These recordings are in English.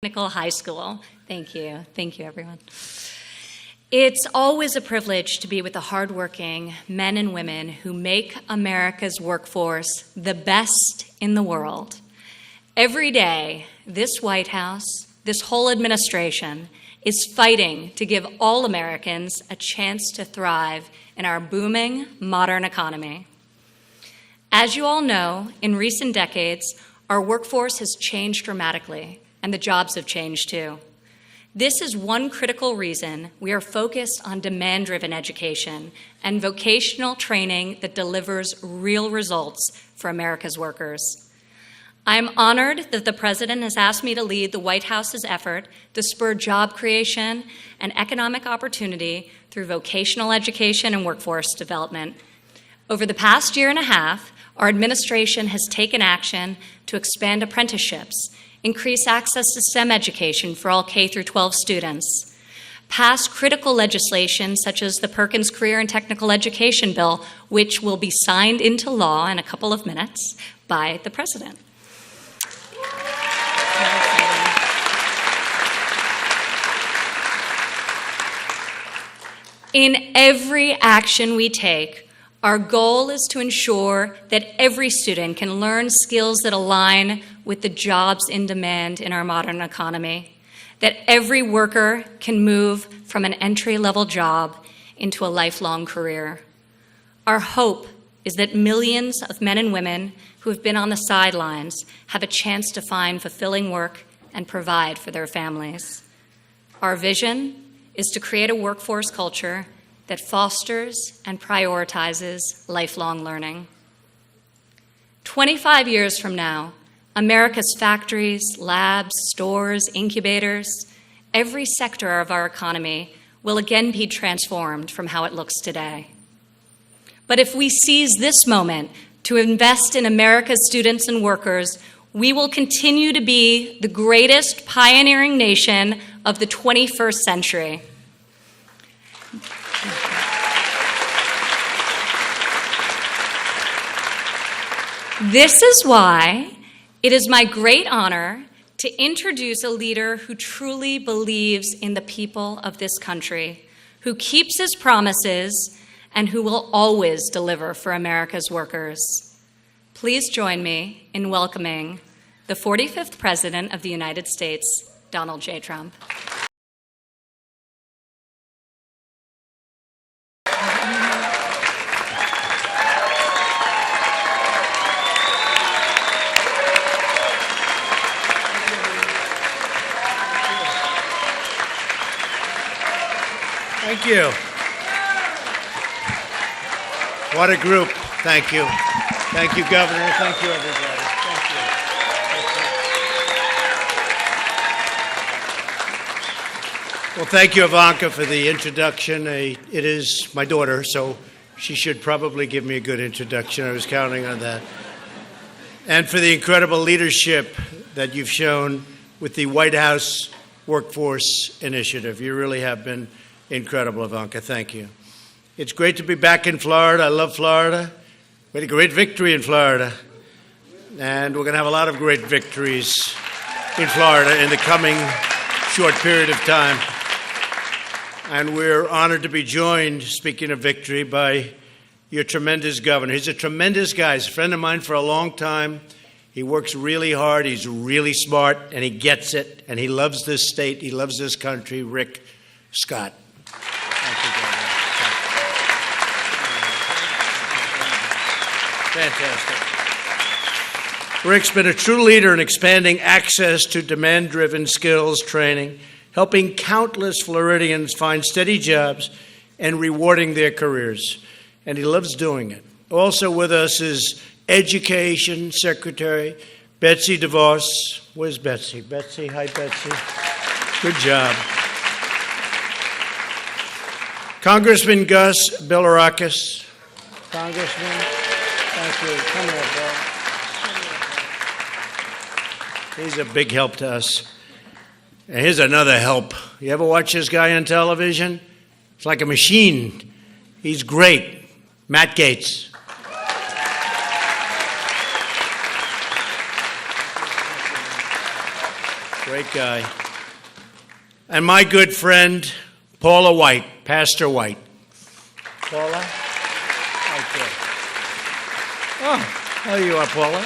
Technical High School. Thank you. Thank you, everyone. It's always a privilege to be with the hardworking men and women who make America's workforce the best in the world. Every day, this White House, this whole administration, is fighting to give all Americans a chance to thrive in our booming modern economy. As you all know, in recent decades, our workforce has changed dramatically, and the jobs have changed too. This is one critical reason we are focused on demand-driven education and vocational training that delivers real results for America's workers. I'm honored that the President has asked me to lead the White House's effort to spur job creation and economic opportunity through vocational education and workforce development. Over the past year and a half, our administration has taken action to expand apprenticeships, increase access to STEM education for all K-12 students, pass critical legislation such as the Perkins Career and Technical Education Bill, which will be signed into law in a couple of minutes by the President. In every action we take, our goal is to ensure that every student can learn skills that align with the jobs in demand in our modern economy, that every worker can move from an entry-level job into a lifelong career. Our hope is that millions of men and women who have been on the sidelines have a chance to find fulfilling work and provide for their families. Our vision is to create a workforce culture that fosters and prioritizes lifelong learning. 25 years from now, America's factories, labs, stores, incubators, every sector of our economy will again be transformed from how it looks today. But if we seize this moment to invest in America's students and workers, we will continue to be the greatest pioneering nation of the 21st century. This is why it is my great honor to introduce a leader who truly believes in the people of this country, who keeps his promises, and who will always deliver for America's workers. Please join me in welcoming the 45th President of the United States, Donald J. Trump. Thank you. What a group. Thank you. Thank you, Governor. Thank you, everybody. Thank you. Well, thank you, Ivanka, for the introduction. It is my daughter, so she should probably give me a good introduction. I was counting on that. And for the incredible leadership that you've shown with the White House Workforce Initiative. You really have been incredible, Ivanka. Thank you. It's great to be back in Florida. I love Florida. We had a great victory in Florida. And we're going to have a lot of great victories in Florida in the coming short period of time. And we're honored to be joined, speaking of victory, by your tremendous governor. He's a tremendous guy. He's a friend of mine for a long time. He works really hard. He's really smart, and he gets it. And he loves this state. He loves this country. Rick Scott. Thank you, Governor. Fantastic. Rick's been a true leader in expanding access to demand-driven skills training, helping countless Floridians find steady jobs and rewarding their careers. And he loves doing it. Also with us is Education Secretary Betsy DeVos. Where's Betsy? Betsy, hi, Betsy. Good job. Congressman Gus Bilirakis. Congressman, thank you. Come here, Bill. He's a big help to us. And here's another help. You ever watch this guy on television? It's like a machine. He's great. Matt Gaetz. Great guy. And my good friend, Paula White, Pastor White. Paula? Okay. Oh, there you are, Paula.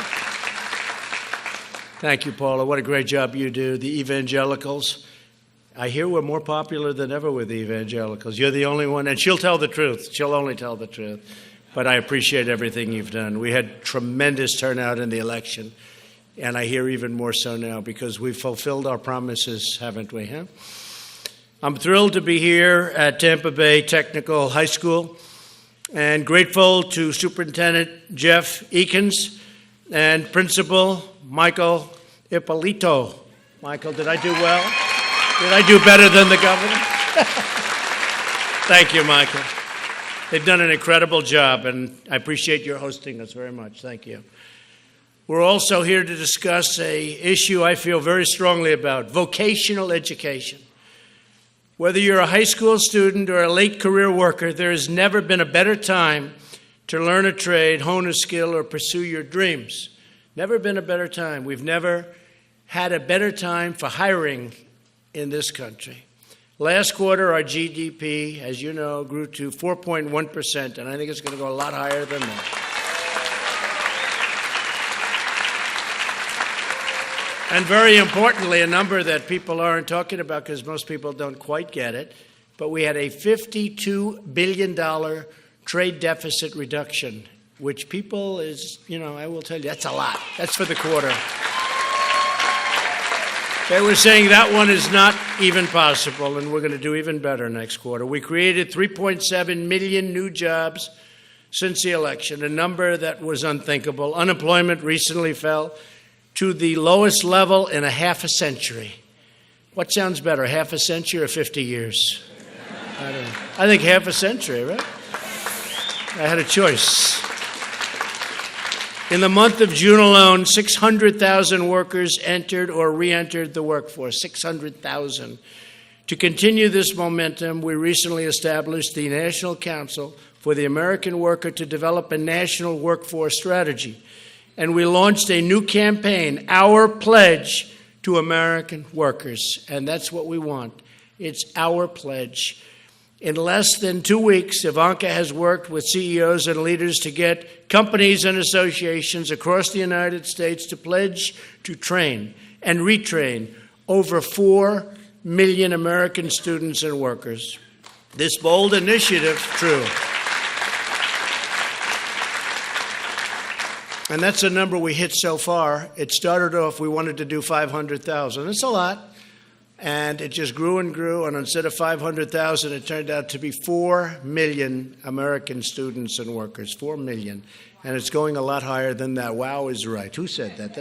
Thank you, Paula. What a great job you do. The evangelicals. I hear we're more popular than ever with the evangelicals. You're the only one, and she'll tell the truth. She'll only tell the truth. But I appreciate everything you've done. We had tremendous turnout in the election, and I hear even more so now because we've fulfilled our promises, haven't we? Huh? I'm thrilled to be here at Tampa Bay Technical High School and grateful to Superintendent Jeff Eakins and Principal Michael Ippolito. Michael, did I do well? Did I do better than the governor? Thank you, Michael. They've done an incredible job, and I appreciate your hosting us very much. Thank you. We're also here to discuss an issue I feel very strongly about, vocational education. Whether you're a high school student or a late career worker, there has never been a better time to learn a trade, hone a skill, or pursue your dreams. Never been a better time. We've never had a better time for hiring in this country. Last quarter, our GDP, as you know, grew to 4.1%, and I think it's going to go a lot higher than that. And very importantly, a number that people aren't talking about because most people don't quite get it, but we had a $52 billion trade deficit reduction, which people is, I will tell you, that's a lot. That's for the quarter. They were saying that one is not even possible, and we're going to do even better next quarter. We created 3.7 million new jobs since the election, a number that was unthinkable. Unemployment recently fell to the lowest level in a half a century. What sounds better, half a century or 50 years? I don't know. I think half a century, right? I had a choice. In the month of June alone, 600,000 workers entered or re-entered the workforce, 600,000. To continue this momentum, we recently established the National Council for the American Worker to develop a national workforce strategy. And we launched a new campaign, Our Pledge to American Workers. And that's what we want. It's our pledge. In less than 2 weeks, Ivanka has worked with CEOs and leaders to get companies and associations across the United States to pledge to train and retrain over 4 million American students and workers. This bold initiative, true. And that's a number we hit so far. It started off, we wanted to do 500,000. It's a lot. And it just grew and grew. And instead of 500,000, it turned out to be 4 million American students and workers, 4 million. And it's going a lot higher than that. Wow is right. Who said that?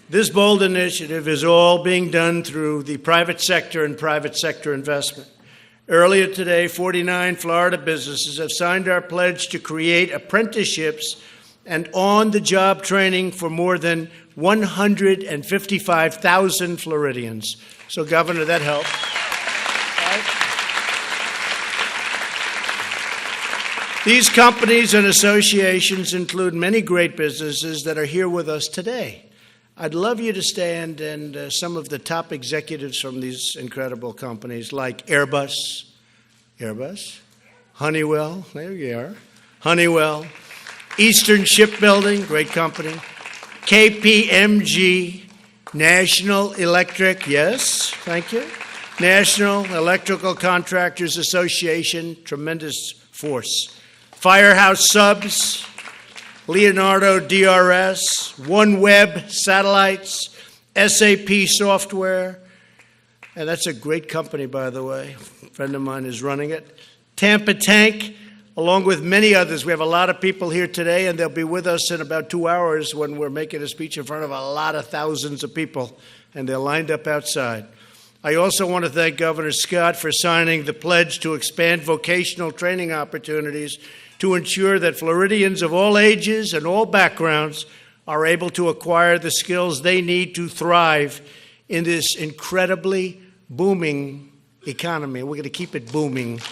This bold initiative is all being done through the private sector and private sector investment. Earlier today, 49 Florida businesses have signed our pledge to create apprenticeships and on-the-job training for more than 155,000 Floridians. So, Governor, that helped. Right? These companies and associations include many great businesses that are here with us today. I'd love you to stand and some of the top executives from these incredible companies like Airbus, Honeywell, there you are, Honeywell, Eastern Shipbuilding, great company, KPMG, National Electric, yes, thank you, National Electrical Contractors Association, tremendous force, Firehouse Subs, Leonardo DRS, OneWeb Satellites, SAP Software, and that's a great company, by the way. A friend of mine is running it. Tampa Tank, along with many others. We have a lot of people here today, and they'll be with us in about 2 hours when we're making a speech in front of a lot of thousands of people, and they're lined up outside. I also want to thank Governor Scott for signing the pledge to expand vocational training opportunities to ensure that Floridians of all ages and all backgrounds are able to acquire the skills they need to thrive in this incredibly booming economy. We're going to keep it booming.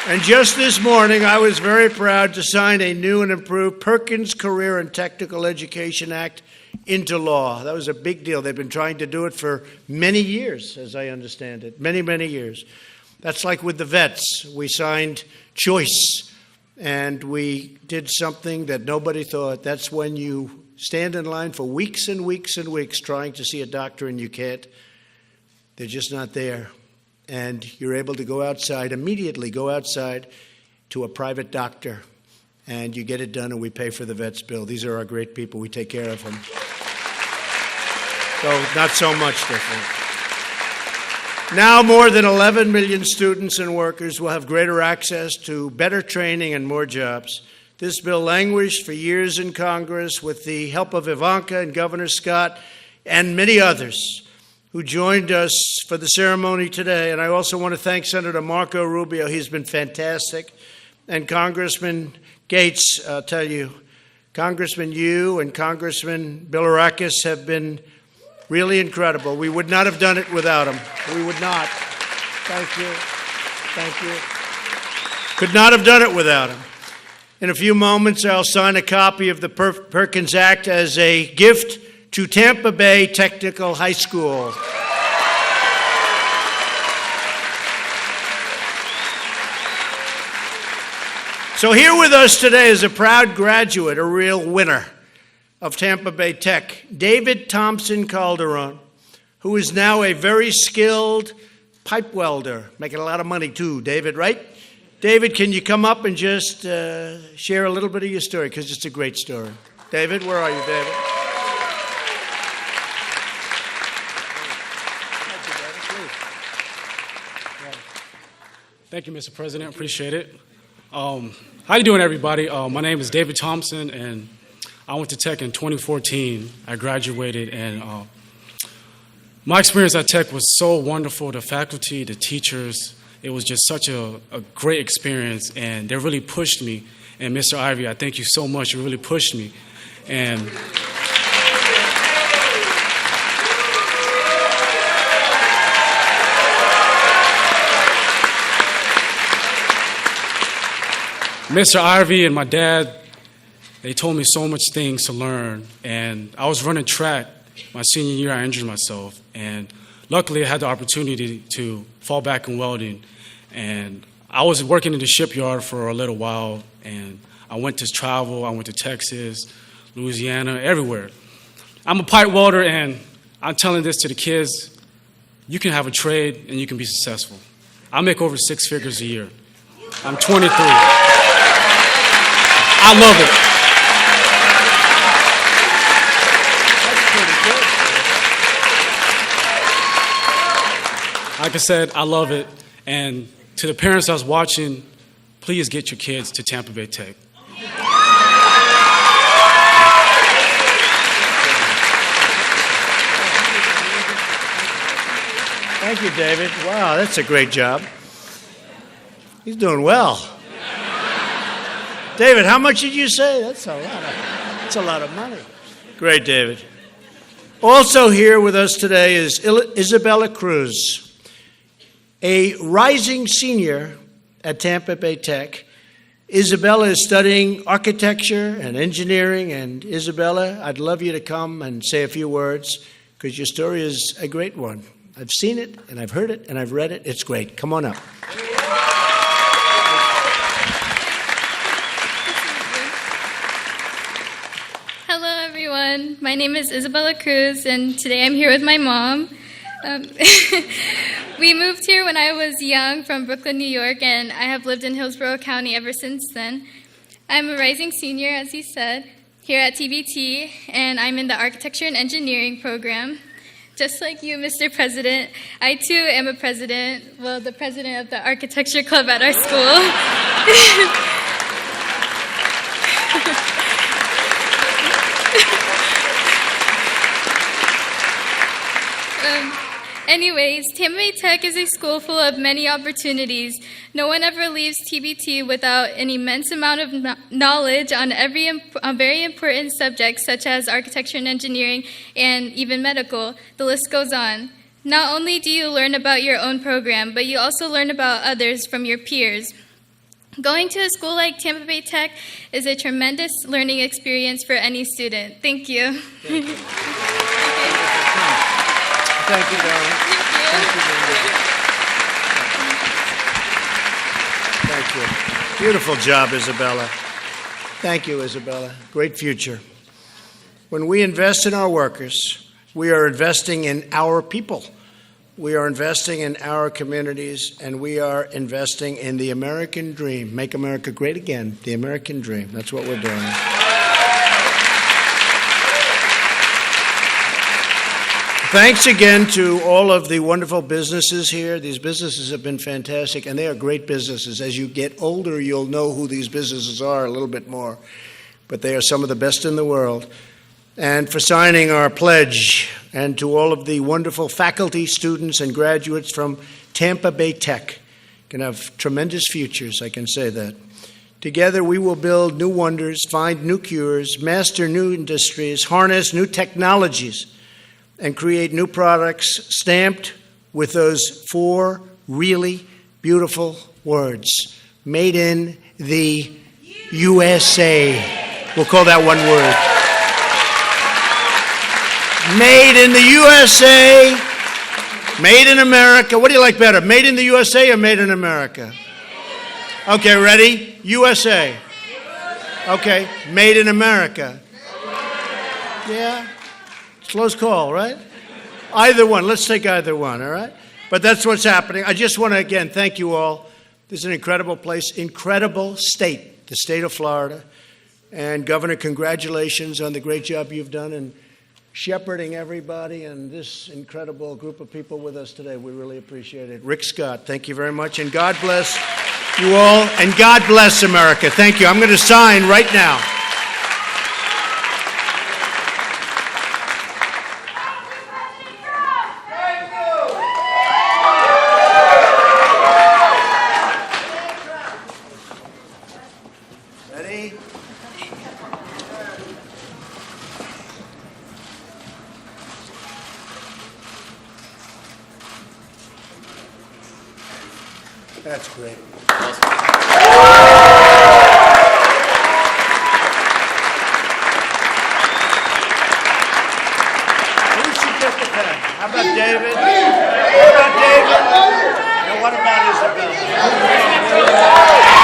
And just this morning, I was very proud to sign a new and improved Perkins Career and Technical Education Act into law. That was a big deal. They've been trying to do it for many years, as I understand it, many, many years. That's like with the vets. We signed choice, and we did something that nobody thought. That's when you stand in line for weeks and weeks and weeks trying to see a doctor, and you can't. They're just not there. And you're able to go outside, immediately go outside to a private doctor, and you get it done, and we pay for the vet's bill. These are our great people. We take care of them. So not so much different. Now more than 11 million students and workers will have greater access to better training and more jobs. This bill languished for years in Congress with the help of Ivanka and Governor Scott and many others who joined us for the ceremony today. And I also want to thank Senator Marco Rubio. He's been fantastic. And Congressman Gates, I'll tell you, Congressman, you and Congressman Bilirakis have been really incredible. We would not have done it without him. We would not. Thank you. Thank you. Could not have done it without him. In a few moments, I'll sign a copy of the Perkins Act as a gift to Tampa Bay Technical High School. So here with us today is a proud graduate, a real winner of Tampa Bay Tech, David Thompson Calderon, who is now a very skilled pipe welder, making a lot of money too, David, right? David, can you come up and just share a little bit of your story, because it's a great story. David, where are you, David? Thank you, Mr. President. Appreciate it. How you doing, everybody? My name is David Thompson, and I went to Tech in 2014. I graduated, and my experience at Tech was so wonderful. The faculty, the teachers, it was just such a great experience, and they really pushed me. And Mr. Ivey, I thank you so much. You really pushed me. And Mr. Ivey and my dad, they told me so much things to learn. And I was running track my senior year. I injured myself. And luckily, I had the opportunity to fall back in welding. And I was working in the shipyard for a little while. And I went to travel. I went to Texas, Louisiana, everywhere. I'm a pipe welder, and I'm telling this to the kids. You can have a trade, and you can be successful. I make over 6 figures a year. I'm 23. I love it. Like I said, I love it. And to the parents I was watching, please get your kids to Tampa Bay Tech. Thank you, David. Wow, that's a great job. He's doing well. David, how much did you say? That's a lot of money. Great, David. Also here with us today is Isabella Cruz, a rising senior at Tampa Bay Tech. Isabella is studying architecture and engineering, and Isabella, I'd love you to come and say a few words, because your story is a great one. I've seen it, and I've heard it, and I've read it. It's great. Come on up. Everyone. My name is Isabella Cruz, and today I'm here with my mom. We moved here when I was young from Brooklyn, New York, and I have lived in Hillsborough County ever since then. I'm a rising senior, as he said, here at TBT, and I'm in the Architecture and Engineering program. Just like you, Mr. President, I too am a president, the president of the Architecture Club at our school. Anyways, Tampa Bay Tech is a school full of many opportunities. No one ever leaves TBT without an immense amount of knowledge on very important subjects such as architecture and engineering and even medical. The list goes on. Not only do you learn about your own program, but you also learn about others from your peers. Going to a school like Tampa Bay Tech is a tremendous learning experience for any student. Thank you. Thank you, darling. Thank you very much. Thank you. Beautiful job, Isabella. Thank you, Isabella. Great future. When we invest in our workers, we are investing in our people. We are investing in our communities, and we are investing in the American dream. Make America great again, the American dream. That's what we're doing. Thanks again to all of the wonderful businesses here. These businesses have been fantastic, and they are great businesses. As you get older, you'll know who these businesses are a little bit more, but they are some of the best in the world. And for signing our pledge, and to all of the wonderful faculty, students, and graduates from Tampa Bay Tech. Can have tremendous futures, I can say that. Together we will build new wonders, find new cures, master new industries, harness new technologies, and create new products stamped with those 4 really beautiful words. Made in the USA. We'll call that one word. Made in the USA, made in America. What do you like better, made in the USA or made in America? Okay, ready? USA. Okay, made in America. Yeah, close call, right? Either one, let's take either one, all right? But that's what's happening. I just want to, again, thank you all. This is an incredible place, incredible state, the state of Florida. And Governor, congratulations on the great job you've done in shepherding everybody and this incredible group of people with us today. We really appreciate it. Rick Scott, thank you very much, and God bless you all, and God bless America. Thank you. I'm going to sign right now. Ready? That's great. Who should get the pen? How about David? What about David? And what about Isabella?